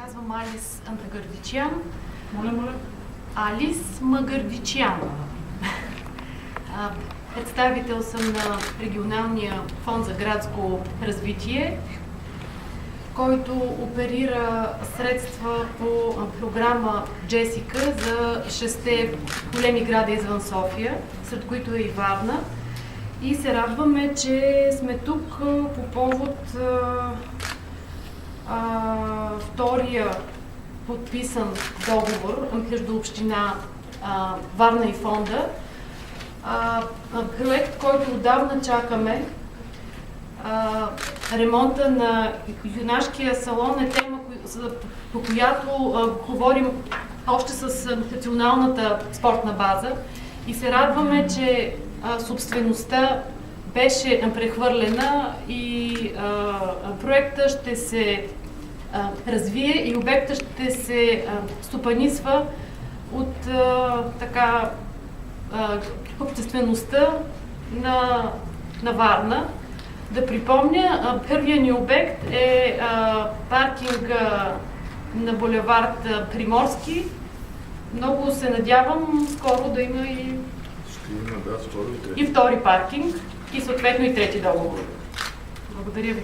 казвам Алис Антагърдичян. Моля. Алис Магърдичян. Представител съм на Регионалния фонд за градско развитие, който оперира средства по програма Джесика за 6 големи града извън София, сред които е и Варна. И се радваме, че сме тук по повод втория подписан договор между община Варна и фонда. Проект, който отдавна чакаме. Ремонта на юнашкия салон е тема, по която говорим още с националната спортна база и се радваме, че собствеността беше прехвърлена и проекта ще се развие и обекта ще се стопанисва от обществеността на Варна. Да припомня, първият ни обект е паркинга на булевард Приморски. Много се надявам скоро да има и скоро и втори паркинг и съответно и трети договор. Благодаря ви.